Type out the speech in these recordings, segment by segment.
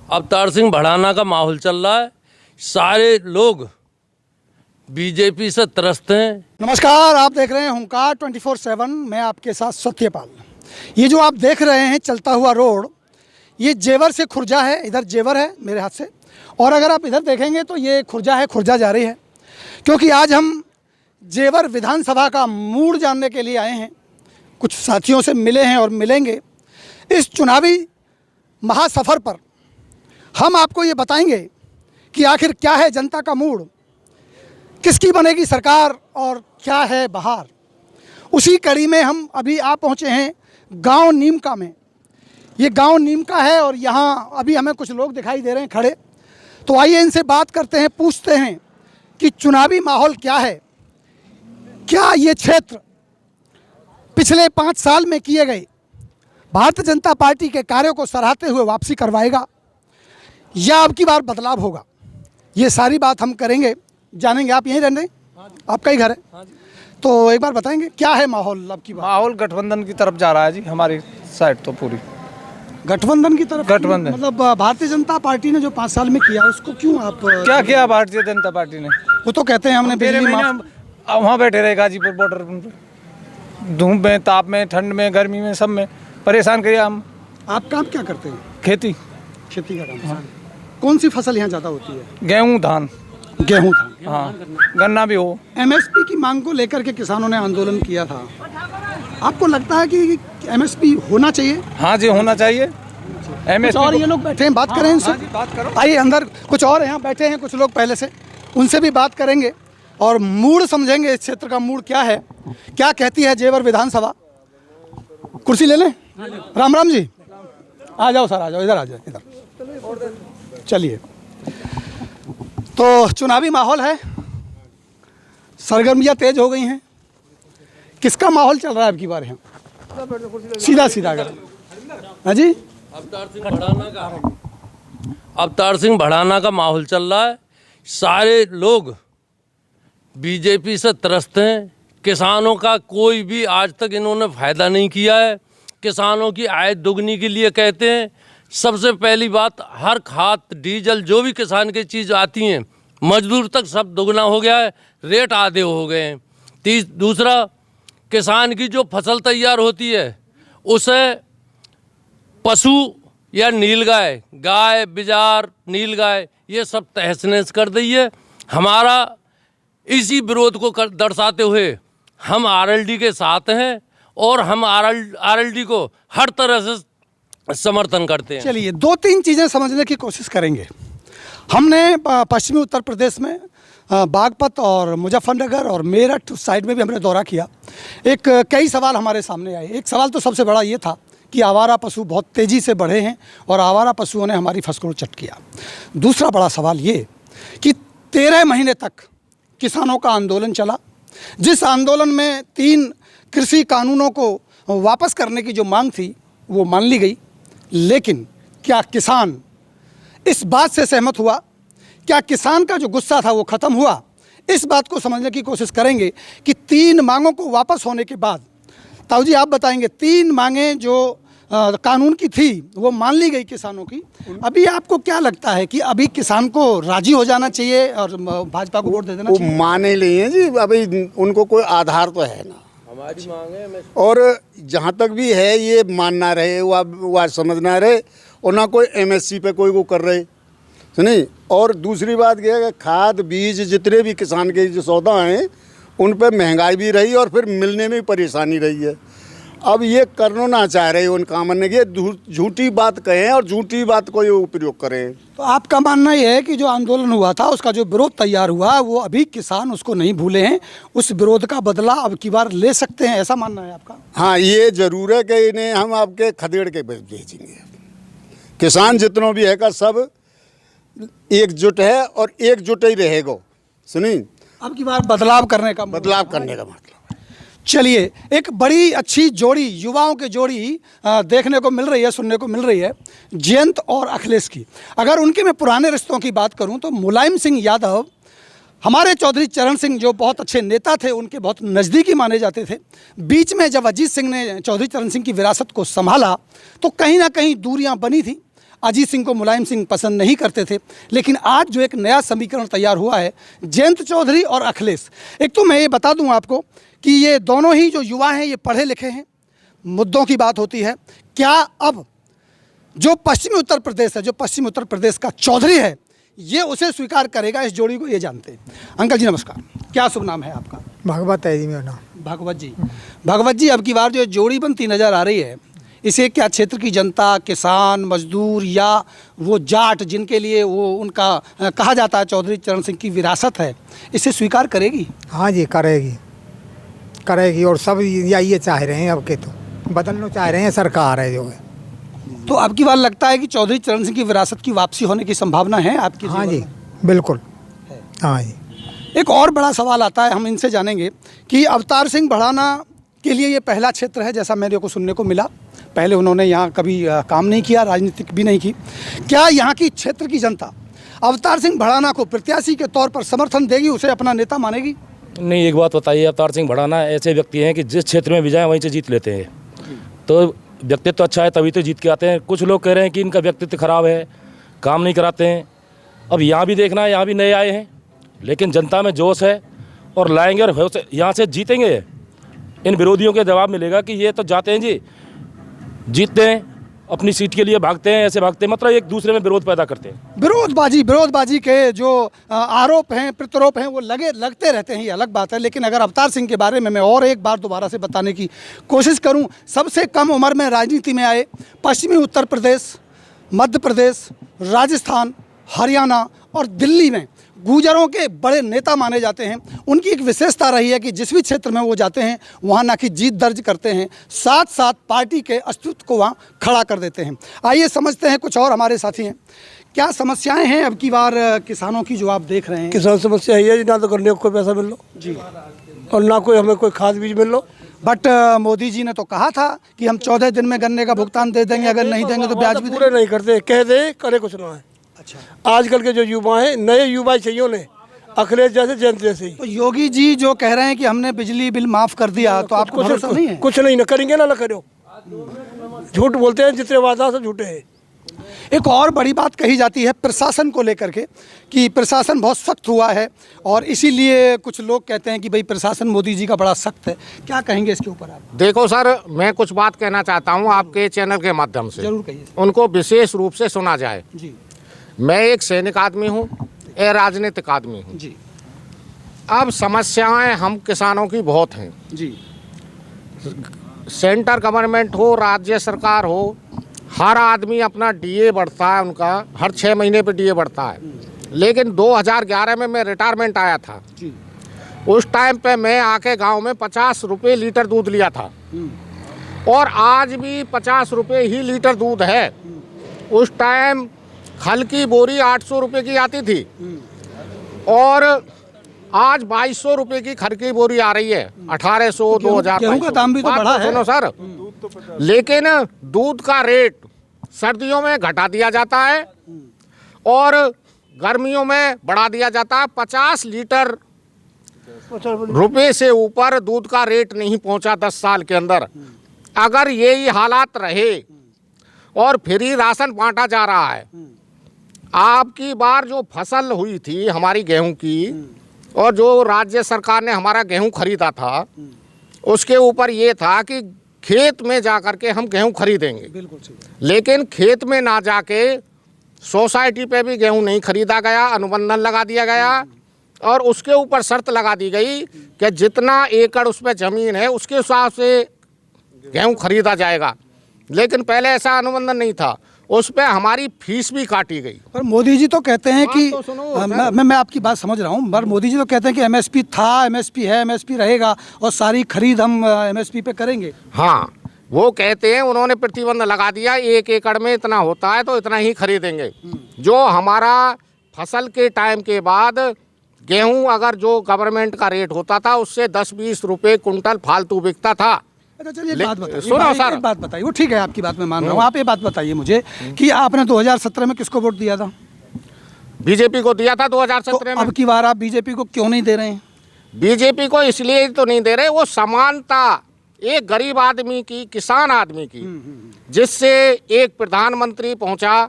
अवतार सिंह भड़ाना का माहौल चल रहा है। सारे लोग बीजेपी से त्रस्त हैं। नमस्कार, आप देख रहे हैं हुंकार 24/7। मैं आपके साथ सत्यपाल। ये जो आप देख रहे हैं चलता हुआ रोड, ये जेवर से खुर्जा है। इधर जेवर है मेरे हाथ से, और अगर आप इधर देखेंगे तो ये खुर्जा है, खुर्जा जा रही है। क्योंकि आज हम जेवर विधानसभा का मूड जानने के लिए आए हैं। कुछ साथियों से मिले हैं और मिलेंगे। इस चुनावी महासफ़र पर हम आपको ये बताएंगे कि आखिर क्या है जनता का मूड, किसकी बनेगी सरकार और क्या है बहार। उसी कड़ी में हम अभी आ पहुँचे हैं गांव नीमका में। ये गांव नीमका है और यहाँ अभी हमें कुछ लोग दिखाई दे रहे हैं खड़े। तो आइए इनसे बात करते हैं, पूछते हैं कि चुनावी माहौल क्या है, क्या ये क्षेत्र पिछले 5 साल में किए गए भारतीय जनता पार्टी के कार्यों को सराहते हुए वापसी करवाएगा या अब की बार बदलाव होगा। ये सारी बात हम करेंगे, जानेंगे। आप यहीं रहने, आपका ही घर है? हाँ जी। तो एक बार बताएंगे क्या है माहौल अब की बार? माहौल गठबंधन की तरफ जा रहा है जी। हमारी साइड तो पूरी गठबंधन की तरफ। गठबंधन मतलब भारतीय जनता पार्टी ने जो 5 साल में किया उसको क्यों आप क्या किया भारतीय जनता पार्टी ने? वो तो कहते हैं हमने बिजली माफ। वहाँ बैठे रहे गाजीपुर बॉर्डर पर, धूप में, ताप में, ठंड में, गर्मी में, सब में परेशान किया हम। आप काम क्या करते हैं? खेती का काम। हाँ। कौन सी फसल यहाँ ज़्यादा होती है? गेहूँ धान। गेहूँ धान, हाँ, गन्ना भी हो। एमएसपी की मांग को लेकर के किसानों ने आंदोलन किया था। आपको लगता है कि एमएसपी होना चाहिए? हाँ जी, होना चाहिए। कुछ और ये लोग बैठे हैं, बात करें इनसे। बात करो। आइए अंदर, कुछ और यहाँ बैठे हैं कुछ लोग पहले से, उनसे भी बात करेंगे और मूड समझेंगे इस क्षेत्र का मूड क्या है, क्या कहती है जेवर विधानसभा। कुर्सी ले लें। राम राम जी, आ जाओ सर, आ जाओ, इधर आ जाओ, इधर चलिए। तो चुनावी माहौल है, सरगर्मियाँ तेज हो गई हैं। किसका माहौल चल रहा है अब की बार यहाँ? सीधा सीधा कर। हाँ जी, अवतार सिंह भड़ाना का माहौल चल रहा है। सारे लोग बीजेपी से त्रस्त हैं। किसानों का कोई भी आज तक इन्होंने फ़ायदा नहीं किया है। किसानों की आय दुगनी के लिए कहते हैं। सबसे पहली बात, हर खाद डीजल जो भी किसान की चीज़ आती हैं मजदूर तक सब दुगना हो गया है, रेट आधे हो गए हैं। दूसरा, किसान की जो फसल तैयार होती है उसे पशु या नीलगाय, गाय, बिजार, नीलगाय, ये सब तहस नहस कर दी है। हमारा इसी विरोध को दर्शाते हुए हम आरएलडी के साथ हैं और हम आरएलडी को हर तरह से समर्थन करते हैं। चलिए 2-3 चीज़ें समझने की कोशिश करेंगे। हमने पश्चिमी उत्तर प्रदेश में बागपत और मुजफ्फरनगर और मेरठ उस साइड में भी हमने दौरा किया। कई सवाल हमारे सामने आए। एक सवाल तो सबसे बड़ा ये था कि आवारा पशु बहुत तेज़ी से बढ़े हैं और आवारा पशुओं ने हमारी फसल को चट किया। दूसरा बड़ा सवाल ये कि 13 महीने तक किसानों का आंदोलन चला, जिस आंदोलन में 3 कृषि कानूनों को वापस करने की जो मांग थी वो मान ली गई। लेकिन क्या किसान इस बात से सहमत हुआ? क्या किसान का जो गुस्सा था वो ख़त्म हुआ? इस बात को समझने की कोशिश करेंगे कि 3 मांगों को वापस होने के बाद, ताऊ जी आप बताएंगे, 3 मांगें जो कानून की थी वो मान ली गई किसानों की। अभी आपको क्या लगता है कि अभी किसान को राजी हो जाना चाहिए और भाजपा को वोट दे देना चाहिए? वो माने नहीं है जी, अभी उनको कोई आधार तो है ना। हमारी मांग है और जहाँ तक भी है ये मानना रहे, वो समझना रहे, और ना कोई एमएससी पे कोई वो कर रहे, सुनिए। और दूसरी बात यह है कि खाद बीज जितने भी किसान के जो सौदा हैं उन पे महंगाई भी रही और फिर मिलने में परेशानी रही है। अब ये करना ना चाह रहे उन कामन ने, ये झूठी बात कहें और झूठी बात को ये उपयोग करें। तो आपका मानना ये है कि जो आंदोलन हुआ था उसका जो विरोध तैयार हुआ वो अभी किसान उसको नहीं भूले हैं, उस विरोध का बदला अब की बार ले सकते हैं, ऐसा मानना है आपका? हाँ, ये जरूर है कि इन्हें हम आपके खदेड़ के भेजेंगे। किसान जितनों भी है का सब एकजुट है और एकजुट ही रहेगा। सुनिए, अब की बार बदलाव करने का मतलब। चलिए, एक बड़ी अच्छी जोड़ी, युवाओं की जोड़ी देखने को मिल रही है, सुनने को मिल रही है, जयंत और अखिलेश की। अगर उनके मैं पुराने रिश्तों की बात करूं तो मुलायम सिंह यादव हमारे चौधरी चरण सिंह जो बहुत अच्छे नेता थे उनके बहुत नज़दीकी माने जाते थे। बीच में जब अजीत सिंह ने चौधरी चरण सिंह की विरासत को संभाला तो कहीं ना कहीं दूरियां बनी थी। अजीत सिंह को मुलायम सिंह पसंद नहीं करते थे। लेकिन आज जो एक नया समीकरण तैयार हुआ है, जयंत चौधरी और अखिलेश। एक तो मैं ये बता दूं आपको कि ये दोनों ही जो युवा हैं ये पढ़े लिखे हैं, मुद्दों की बात होती है। क्या अब जो पश्चिमी उत्तर प्रदेश है, जो पश्चिमी उत्तर प्रदेश का चौधरी है, ये उसे स्वीकार करेगा? इस जोड़ी को ये जानते हैं। अंकल जी नमस्कार, क्या शुभ नाम है आपका? भगवत है जी मेरा नाम। भागवत जी। भागवत जी, अब की बार जो जोड़ी बनती नज़र आ रही है, इसे क्या क्षेत्र की जनता, किसान, मजदूर या वो जाट जिनके लिए वो उनका कहा जाता है चौधरी चरण सिंह की विरासत है, इसे स्वीकार करेगी? हाँ जी, करेगी और सब यही चाह रहे हैं। अब के तो बदलना चाह रहे हैं, सरकार है जो है। तो अब की बार लगता है कि चौधरी चरण सिंह की विरासत की वापसी होने की संभावना है आपकी? हाँ जी, बिल्कुल। हाँ जी। एक और बड़ा सवाल आता है, हम इनसे जानेंगे कि अवतार सिंह भड़ाना के लिए ये पहला क्षेत्र है, जैसा मेरे को सुनने को मिला। पहले उन्होंने यहाँ कभी काम नहीं किया, राजनीतिक भी नहीं की। क्या यहाँ की क्षेत्र की जनता अवतार सिंह भड़ाना को प्रत्याशी के तौर पर समर्थन देगी, उसे अपना नेता मानेगी? नहीं, एक बात बताइए, अवतार सिंह भड़ाना ऐसे व्यक्ति हैं कि जिस क्षेत्र में भी जाएं वहीं से जीत लेते हैं। तो व्यक्तित्व तो अच्छा है तभी तो जीत के आते हैं। कुछ लोग कह रहे हैं कि इनका व्यक्तित्व खराब है, काम नहीं कराते हैं। अब यहाँ भी देखना है, यहाँ भी नए आए हैं, लेकिन जनता में जोश है और लाएंगे और यहाँ से जीतेंगे। इन विरोधियों के जवाब मिलेगा कि ये तो जाते हैं जी, जीतते हैं, अपनी सीट के लिए भागते हैं, ऐसे भागते हैं, मतलब एक दूसरे में विरोध पैदा करते हैं। विरोधबाजी के जो आरोप हैं, प्रत्यारोप हैं, वो लगते रहते हैं, ये अलग बात है। लेकिन अगर अवतार सिंह के बारे में मैं और एक बार दोबारा से बताने की कोशिश करूं, सबसे कम उम्र में राजनीति में आए, पश्चिमी उत्तर प्रदेश, मध्य प्रदेश, राजस्थान, हरियाणा और दिल्ली में गुर्जरों के बड़े नेता माने जाते हैं। उनकी एक विशेषता रही है कि जिस भी क्षेत्र में वो जाते हैं वहाँ ना कि जीत दर्ज करते हैं, साथ साथ पार्टी के अस्तित्व को वहाँ खड़ा कर देते हैं। आइए समझते हैं, कुछ और हमारे साथी हैं। क्या समस्याएं हैं अब की बार किसानों की जो आप देख रहे हैं? किसान समस्या है जी, ना तो गन्ने को कोई पैसा मिल लो जी, और ना कोई हमें कोई खाद बीज मिल लो। बट मोदी जी ने तो कहा था कि हम 14 दिन में गन्ने का भुगतान दे देंगे, अगर नहीं देंगे तो ब्याज भी पूरे नहीं करते, कह दे करे कुछ ना है। अच्छा, आजकल के जो युवा हैं, नए युवा चाहिए उन्हें, अखिलेश जैसे, जयंत जैसे ही। तो योगी जी जो कह रहे हैं कि हमने बिजली बिल माफ कर दिया, तो आपको भरोसा नहीं है? कुछ नहीं, ना करेंगे ना करो। झूठ बोलते हैं, जितने वादा सब झूठे हैं। एक और बड़ी बात कही जाती है प्रशासन को लेकर के कि प्रशासन बहुत सख्त हुआ है, और इसीलिए कुछ लोग कहते हैं कि भाई प्रशासन मोदी जी का बड़ा सख्त है। क्या कहेंगे इसके ऊपर आप? देखो सर, मैं कुछ बात कहना चाहता हूं आपके चैनल के माध्यम से, जरूर कहिए। उनको विशेष रूप से सुना जाए। जी मैं एक सैनिक आदमी हूं, एक राजनीतिक आदमी हूं। जी अब समस्याएं हम किसानों की बहुत हैं। जी, सेंटर गवर्नमेंट हो, राज्य सरकार हो, हर आदमी अपना डीए बढ़ता है, उनका हर 6 महीने पे डीए बढ़ता है। लेकिन 2011 में मैं रिटायरमेंट आया था जी, उस टाइम पे मैं आके गांव में 50 रुपये लीटर दूध लिया था, और आज भी 50 रुपये ही लीटर दूध है। उस टाइम खल की बोरी 800 रुपये की आती थी, और आज 2200 रुपये की खल की बोरी आ रही है। 1800, 2000। गेहूं का दाम भी तो बढ़ा है। सुनो सर, लेकिन दूध का रेट सर्दियों में घटा दिया जाता है और गर्मियों में बढ़ा दिया जाता है। 50 लीटर रुपए से ऊपर दूध का रेट नहीं पहुंचा 10 साल के अंदर। अगर यही हालात रहे और फ्री राशन बांटा जा रहा है, आपकी बार जो फसल हुई थी हमारी गेहूं की, और जो राज्य सरकार ने हमारा गेहूं खरीदा था, उसके ऊपर ये था कि खेत में जा कर के हम गेहूं खरीदेंगे। बिल्कुल सही। लेकिन खेत में ना जाके सोसाइटी पे भी गेहूं नहीं खरीदा गया, अनुबंधन लगा दिया गया, और उसके ऊपर शर्त लगा दी गई कि जितना एकड़ उसमें ज़मीन है उसके हिसाब से गेहूं खरीदा जाएगा। लेकिन पहले ऐसा अनुबंधन नहीं था, उस पर हमारी फीस भी काटी गई। पर मोदी जी तो कहते हैं कि तो सुनो, मैं आपकी बात समझ रहा हूँ, पर मोदी जी तो कहते हैं कि एमएसपी था, एमएसपी है, एमएसपी रहेगा, और सारी खरीद हम एमएसपी पे करेंगे। हाँ, वो कहते हैं, उन्होंने प्रतिबंध लगा दिया, 1 एकड़ में इतना होता है तो इतना ही खरीदेंगे। जो हमारा फसल के टाइम के बाद गेहूं अगर जो गवर्नमेंट का रेट होता था उससे 10-20 रुपये कुंटल फालतू बिकता था। अच्छा चलिए, एक बात बताइए, सुनो सर, एक बात बताइए, वो ठीक है आपकी बात मैं मान रहा हूँ। आप ये बात बताइए मुझे कि आपने 2017 में किसको वोट दिया था? बीजेपी को दिया था 2017 तो अब में। की बार आप बीजेपी को क्यों नहीं दे रहे हैं? बीजेपी को इसलिए तो नहीं दे रहे, वो समानता एक गरीब आदमी की, किसान आदमी की, जिससे एक प्रधानमंत्री पहुंचा,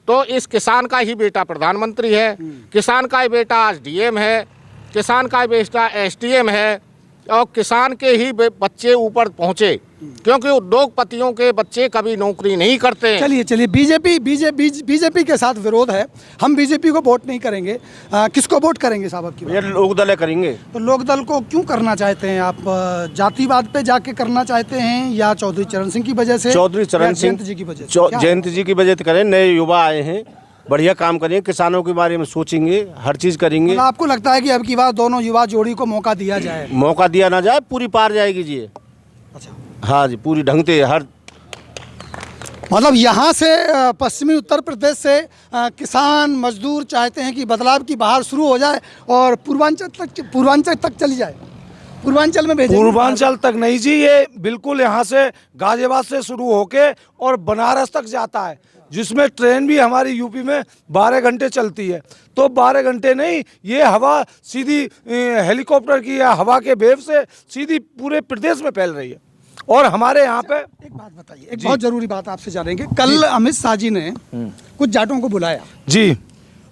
तो इस किसान का ही बेटा प्रधानमंत्री है, किसान का ही बेटा आज डीएम है, किसान का ही बेटा एसडीएम है, और किसान के ही बच्चे ऊपर पहुंचे, क्योंकि उद्योगपतियों के बच्चे कभी नौकरी नहीं करते। चलिए बीजेपी के साथ विरोध है, हम बीजेपी को वोट नहीं करेंगे। किसको वोट करेंगे साहब आपकी? ये लोकदल करेंगे। तो लोकदल को क्यों करना चाहते हैं आप? जातिवाद पे जाके करना चाहते हैं या चौधरी चरण सिंह की वजह से? चौधरी चरण सिंह जयंत जी की वजह से? जयंत जी की वजह से करें। नए युवा आए हैं, बढ़िया काम करेंगे, किसानों के बारे में सोचेंगे, हर चीज करेंगे। मतलब आपको लगता है कि अब की बार दोनों युवा जोड़ी को मौका दिया जाए? मौका दिया ना जाए, पूरी पार जाएगी जी। अच्छा, हाँ जी, पूरी ढंग से हर मतलब यहाँ से पश्चिमी उत्तर प्रदेश से किसान मजदूर चाहते हैं कि बदलाव की बहार शुरू हो जाए और पूर्वांचल तक चली जाए। पूर्वांचल में भेजेंगे? पूर्वांचल तक नहीं जी, ये बिल्कुल यहाँ से गाजियाबाद से शुरू होके और बनारस तक जाता है, जिसमें ट्रेन भी हमारी यूपी में 12 घंटे चलती है। तो 12 घंटे नहीं, ये हवा सीधी हेलीकॉप्टर की या हवा के वेव से सीधी पूरे प्रदेश में फैल रही है। और हमारे यहाँ पे एक बात बताइए, एक बहुत जरूरी बात आपसे जानेंगे। कल अमित शाह जी ने कुछ जाटों को बुलाया जी,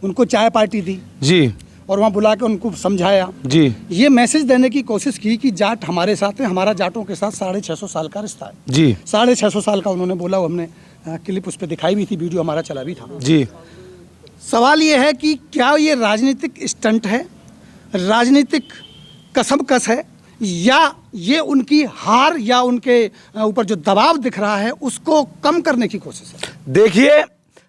उनको चाय पार्टी दी जी, और वहाँ बुला के उनको समझाया जी, ये मैसेज देने की कोशिश की कि जाट हमारे साथ है, हमारा जाटों के साथ 650 साल का रिश्ता है जी, 650 साल का उन्होंने बोला। हमने क्लिप उस पर दिखाई भी थी, वीडियो हमारा चला भी था जी। सवाल ये है कि क्या ये राजनीतिक स्टंट है, राजनीतिक कसमकस है, या ये उनकी हार या उनके ऊपर जो दबाव दिख रहा है उसको कम करने की कोशिश है? देखिए,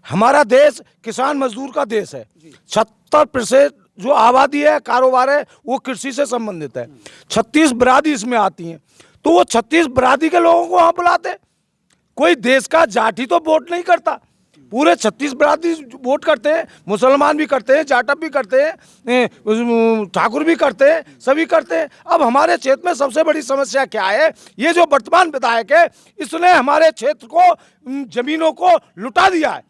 हमारा देश किसान मजदूर का देश है। 70% जो आबादी है, कारोबार है, वो कृषि से संबंधित है। 36 बरादी इसमें आती हैं, तो वो 36 बरादी के लोगों को वहाँ बुलाते। कोई देश का जाट ही तो वोट नहीं करता, पूरे 36 बरादी वोट करते हैं। मुसलमान भी करते हैं, जाटव भी करते हैं, ठाकुर भी करते हैं, सभी करते हैं। अब हमारे क्षेत्र में सबसे बड़ी समस्या क्या है? ये जो वर्तमान विधायक है, इसने हमारे क्षेत्र को, जमीनों को लुटा दिया है।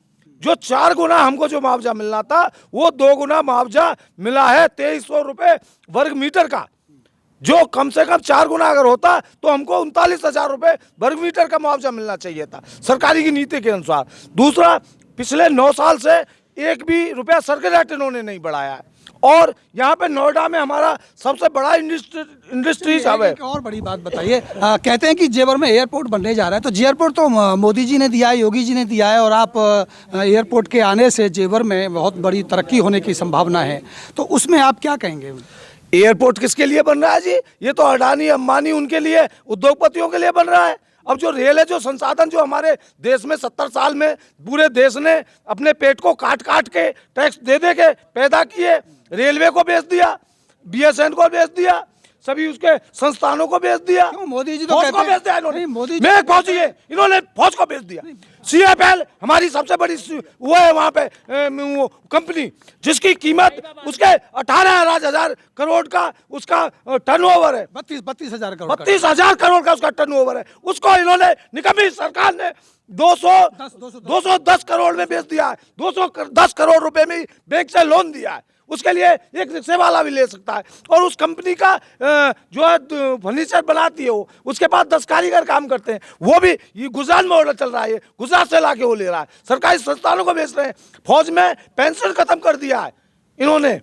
जो 4 गुना हमको जो मुआवजा मिलना था, वो 2 गुना मुआवजा मिला है 2300 रुपये वर्ग मीटर का। जो कम से कम 4 गुना अगर होता तो हमको 39,000 रुपये वर्ग मीटर का मुआवजा मिलना चाहिए था, सरकारी की नीति के अनुसार। दूसरा, पिछले 9 साल से 1 भी रुपया सर्कल रेट इन्होंने नहीं बढ़ाया है। और यहाँ पे नोएडा में हमारा सबसे बड़ा इंडस्ट्रीज हब है। एक और बड़ी बात बताइए, कहते हैं कि जेवर में एयरपोर्ट बनने जा रहा है, तो एयरपोर्ट तो मोदी जी ने दिया है, योगी जी ने दिया है, और आप एयरपोर्ट के आने से जेवर में बहुत बड़ी तरक्की होने की संभावना है, तो उसमें आप क्या कहेंगे? एयरपोर्ट किसके लिए बन रहा है जी? ये तो अडानी अंबानी उनके लिए, उद्योगपतियों के लिए बन रहा है। अब जो रेल है, जो संसाधन जो हमारे देश में 70 साल में पूरे देश ने अपने पेट को काट काट के टैक्स दे दे के पैदा किए, रेलवे को बेच दिया, बीएसएन को बेच दिया, सभी उसके संस्थानों को बेच दिया। मोदी जी तो फौज को बेच दिया इन्होंने। मैं फौजी है, इन्होंने फौज को बेच दिया। CFL हमारी सबसे बड़ी वो है वहाँ पे वो कंपनी, जिसकी कीमत उसके 18,000 करोड़ का उसका टर्नओवर है। 32,000 करोड़ 32,000 करोड़ का उसका टर्नओवर है। उसको इन्होंने, निकम्मी सरकार ने 210 करोड़ में बेच दिया है। 210 करोड़ रुपए में बैंक से लोन दिया है। उसके लिए एक रिक्शे वाला भी ले सकता है। और उस कंपनी का जो है फर्नीचर बनाती है, वो उसके पास 10 कारीगर काम करते हैं। वो भी ये गुजरात में ऑर्डर चल रहा है, गुजरात से लाके वो ले रहा है। सरकारी संस्थानों को बेच रहे हैं। फौज में पेंशन खत्म कर दिया है इन्होंने,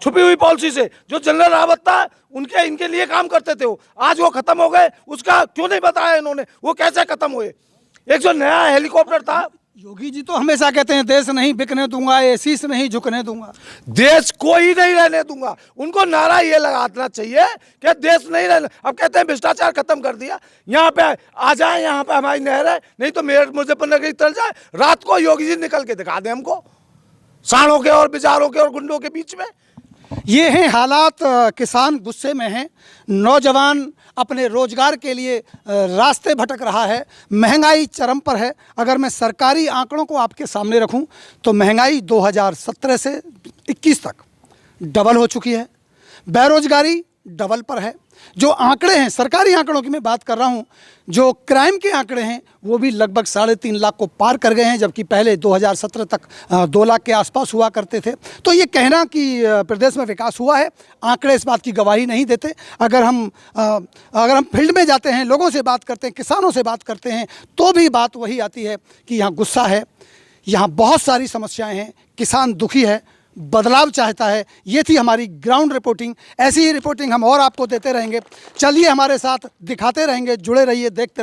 छुपी हुई पॉलिसी से। जो जनरल रावत था, उनके इनके लिए काम करते थे, वो आज वो खत्म हो गए। उसका क्यों नहीं बताया इन्होंने, वो कैसे खत्म हुए? एक जो नया हेलीकॉप्टर था, योगी जी तो हमेशा कहते हैं देश नहीं बिकने दूंगा, शीश नहीं झुकने दूंगा। देश को ही नहीं रहने दूंगा। उनको नारा ये लगाना चाहिए कि देश नहीं रहने। अब कहते हैं भ्रष्टाचार खत्म कर दिया, यहाँ पे आ जाए, यहाँ पे हमारी नहर है, नहीं तो मेरठ मुजफ्फरनगर चल जाए। रात को योगी जी निकल के दिखा दें हमको, साड़ों के और बिचारों के और गुंडों के बीच में। ये हैं हालात, किसान गुस्से में हैं, नौजवान अपने रोजगार के लिए रास्ते भटक रहा है, महंगाई चरम पर है। अगर मैं सरकारी आंकड़ों को आपके सामने रखूं तो महंगाई 2017 से 21 तक डबल हो चुकी है, बेरोजगारी डबल पर है। जो आंकड़े हैं, सरकारी आंकड़ों की मैं बात कर रहा हूं, जो क्राइम के आंकड़े हैं वो भी लगभग 3.5 लाख को पार कर गए हैं, जबकि पहले 2017 तक 2 लाख के आसपास हुआ करते थे। तो ये कहना कि प्रदेश में विकास हुआ है, आंकड़े इस बात की गवाही नहीं देते। अगर हम फील्ड में जाते हैं, लोगों से बात करते हैं, किसानों से बात करते हैं, तो भी बात वही आती है कि यहाँ गुस्सा है, यहाँ बहुत सारी समस्याएं हैं, किसान दुखी है, बदलाव चाहता है। ये थी हमारी ग्राउंड रिपोर्टिंग। ऐसी ही रिपोर्टिंग हम और आपको देते रहेंगे। चलिए हमारे साथ दिखाते रहेंगे, जुड़े रहिए, देखते रहिए।